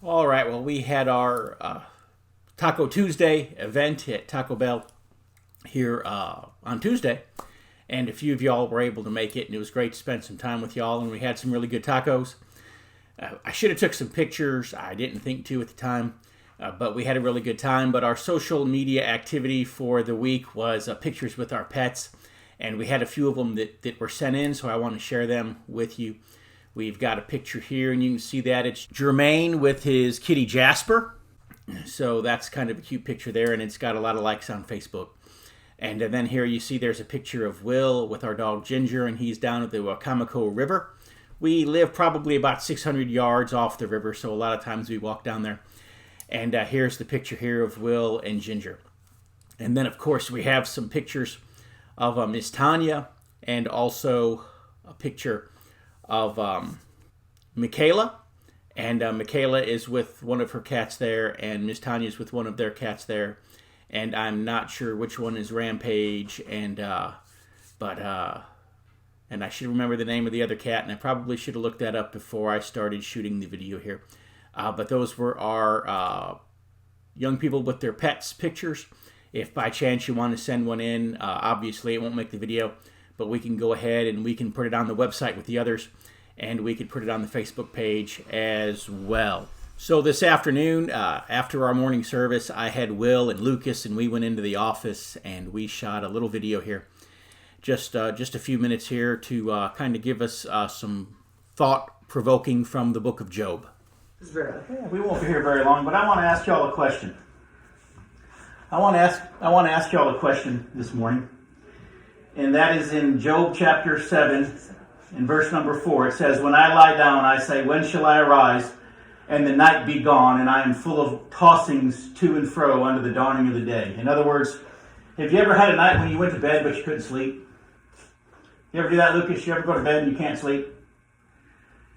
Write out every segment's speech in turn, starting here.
All right, well, we had our Taco Tuesday event at Taco Bell here on Tuesday, and a few of y'all were able to make it, and it was great to spend some time with y'all, and we had some really good tacos. I should have took some pictures. I didn't think to at the time, but we had a really good time. But our social media activity for the week was pictures with our pets, and we had a few of them that were sent in, so I want to share them with you. We've got a picture here, and you can see that it's Jermaine with his kitty Jasper. So that's kind of a cute picture there, and it's got a lot of likes on Facebook. And then here you see there's a picture of Will with our dog Ginger, and he's down at the Wacomico River. We live probably about 600 yards off the river, so a lot of times we walk down there. And here's the picture here of Will and Ginger. And then, of course, we have some pictures of Miss Tanya, and also a picture of Michaela. And Michaela is with one of her cats there, and Miss Tanya is with one of their cats there. And I'm not sure which one is Rampage, and I should remember the name of the other cat, and I probably should have looked that up before I started shooting the video here. But those were our young people with their pets pictures. If by chance you want to send one in, obviously it won't make the video, but we can go ahead and we can put it on the website with the others, and we could put it on the Facebook page as well. So this afternoon, after our morning service, I had Will and Lucas, and we went into the office and we shot a little video here. Just a few minutes here to kind of give us some thought-provoking from the book of Job. We won't be here very long, but I want to ask y'all a question. I want to ask y'all a question this morning, and that is in Job chapter 7, in verse number 4. It says, "When I lie down, I say, when shall I arise, and the night be gone, and I am full of tossings to and fro under the dawning of the day." In other words, have you ever had a night when you went to bed but you couldn't sleep? You ever do that, Lucas? You ever go to bed and you can't sleep?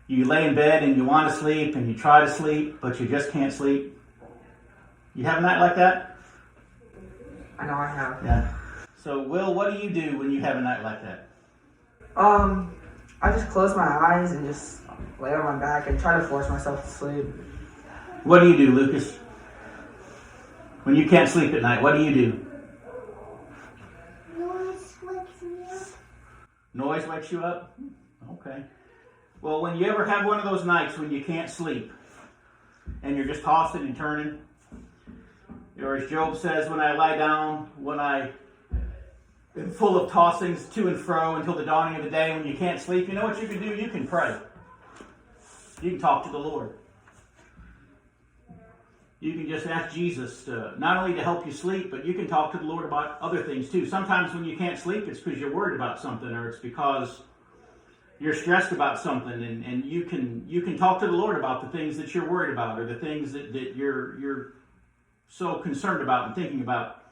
You lay in bed and you want to sleep and you try to sleep, but you just can't sleep. You have a night like that? I know I have. Yeah. So, Will, what do you do when you have a night like that? I just close my eyes and just lay on my back and try to force myself to sleep. What do you do, Lucas? When you can't sleep at night, what do you do? Noise wakes me up. Noise wakes you up? Okay. Well, when you ever have one of those nights when you can't sleep and you're just tossing and turning, or as Job says, when I lie down, when I am full of tossings to and fro until the dawning of the day, when you can't sleep, you know what you can do? You can pray. You can talk to the Lord. You can just ask Jesus to, not only to help you sleep, but you can talk to the Lord about other things too. Sometimes when you can't sleep, it's because you're worried about something, or it's because you're stressed about something, and you can talk to the Lord about the things that you're worried about, or the things that you're so concerned about and thinking about.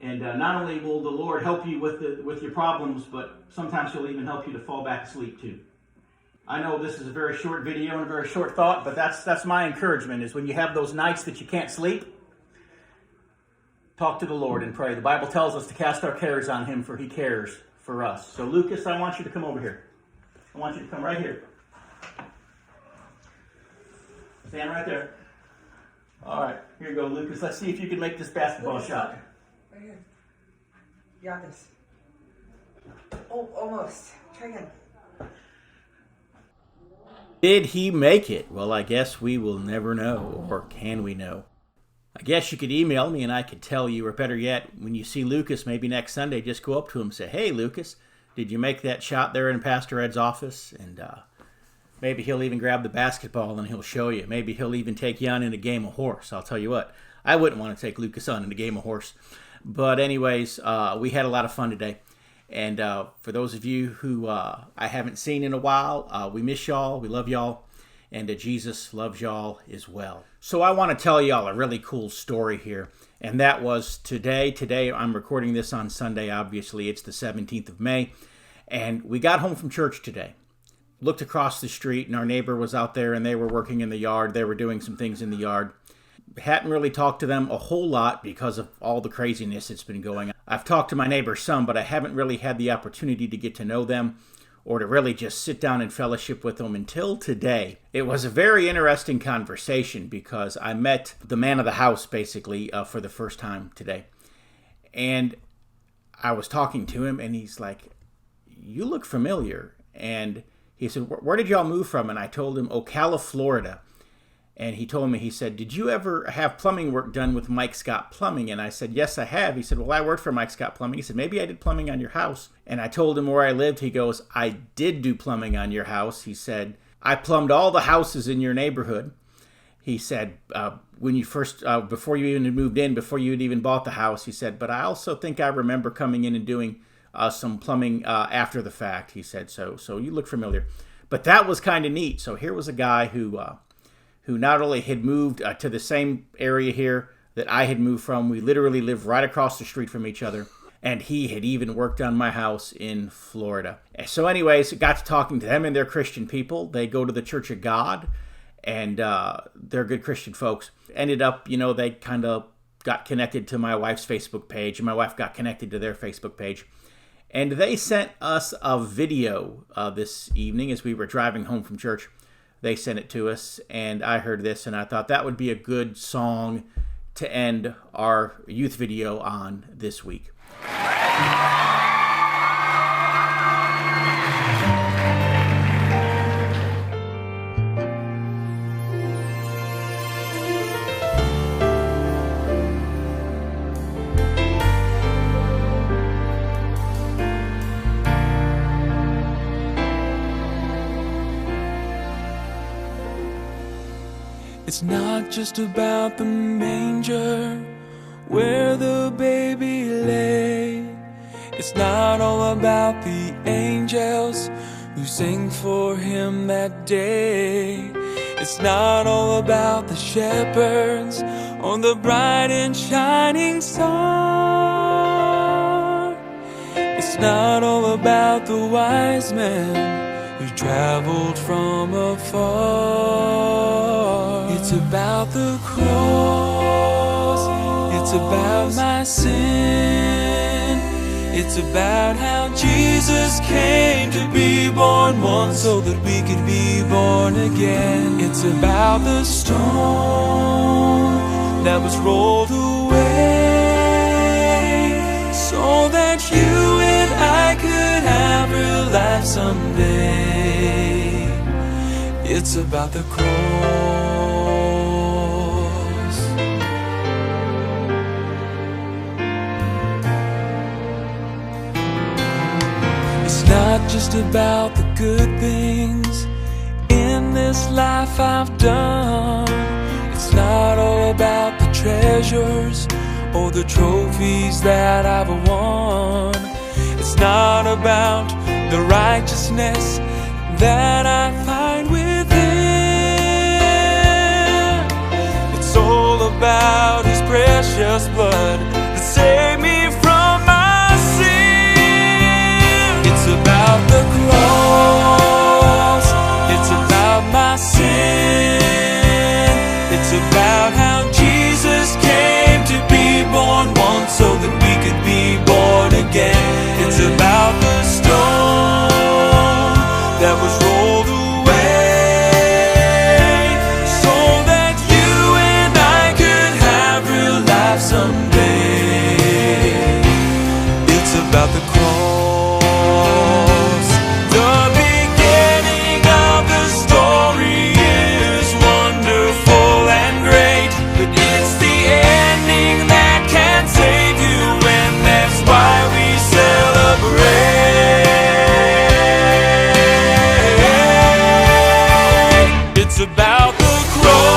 And not only will the Lord help you with your problems, but sometimes He'll even help you to fall back asleep too. I know this is a very short video and a very short thought, but that's my encouragement, is when you have those nights that you can't sleep, talk to the Lord and pray. The Bible tells us to cast our cares on Him, for He cares for us. So Lucas, I want you to come over here. I want you to come right here. Stand right there. All right, here you go, Lucas. Let's see if you can make this basketball shot. Right here. You got this. Oh, almost. Try again. Did he make it? Well, I guess we will never know, or can we know? I guess you could email me and I could tell you, or better yet, when you see Lucas, maybe next Sunday, just go up to him and say, "Hey, Lucas, did you make that shot there in Pastor Ed's office?" And maybe he'll even grab the basketball and he'll show you. Maybe he'll even take you on in a game of horse. I'll tell you what, I wouldn't want to take Lucas on in a game of horse. But anyways, we had a lot of fun today. And for those of you who I haven't seen in a while, we miss y'all, we love y'all, and Jesus loves y'all as well. So I want to tell y'all a really cool story here, and that was today. Today, I'm recording this on Sunday, obviously. It's the 17th of May, and we got home from church today. Looked across the street, and our neighbor was out there, and they were working in the yard. They were doing some things in the yard. Hadn't really talked to them a whole lot because of all the craziness that's been going on. I've talked to my neighbors some, but I haven't really had the opportunity to get to know them or to really just sit down and fellowship with them until today. It was a very interesting conversation because I met the man of the house basically for the first time today. And I was talking to him and he's like, "You look familiar." And he said, "Where did y'all move from?" And I told him, "Ocala, Florida." And he told me, he said, "Did you ever have plumbing work done with Mike Scott Plumbing?" And I said, "Yes, I have." He said, "Well, I worked for Mike Scott Plumbing." He said, "Maybe I did plumbing on your house." And I told him where I lived. He goes, "I did do plumbing on your house." He said, "I plumbed all the houses in your neighborhood." He said, when you first, before you even moved in, before you had even bought the house, he said, "But I also think I remember coming in and doing some plumbing after the fact." He said, so you look familiar. But that was kind of neat. So here was a guy who not only had moved to the same area here that I had moved from. We literally lived right across the street from each other. And he had even worked on my house in Florida. So anyways, got to talking to them, and they're Christian people. They go to the Church of God, and they're good Christian folks. Ended up, they kind of got connected to my wife's Facebook page, and my wife got connected to their Facebook page. And they sent us a video this evening as we were driving home from church. They sent it to us, and I heard this, and I thought that would be a good song to end our youth video on this week. It's not just about the manger where the baby lay. It's not all about the angels who sing for him that day. It's not all about the shepherds or the bright and shining star. It's not all about the wise men who traveled from afar. It's about the cross. It's about my sin. It's about how Jesus came to be born once so that we could be born again. It's about the stone that was rolled away so that you and I could have real life someday. It's about the cross. It's not just about the good things in this life I've done. It's not all about the treasures or the trophies that I've won. It's not about the righteousness that I find within. It's all about His precious blood that saved me from my sin. It's about the cross. It's about my sin. It's about how Jesus came to be born once so that we could be born again. It's about the stone that was rolled away so that you and I could have real life someday. It's about the cross. The beginning of the story is wonderful and great, but it's the ending that can save you, and that's why we celebrate. It's about the cross.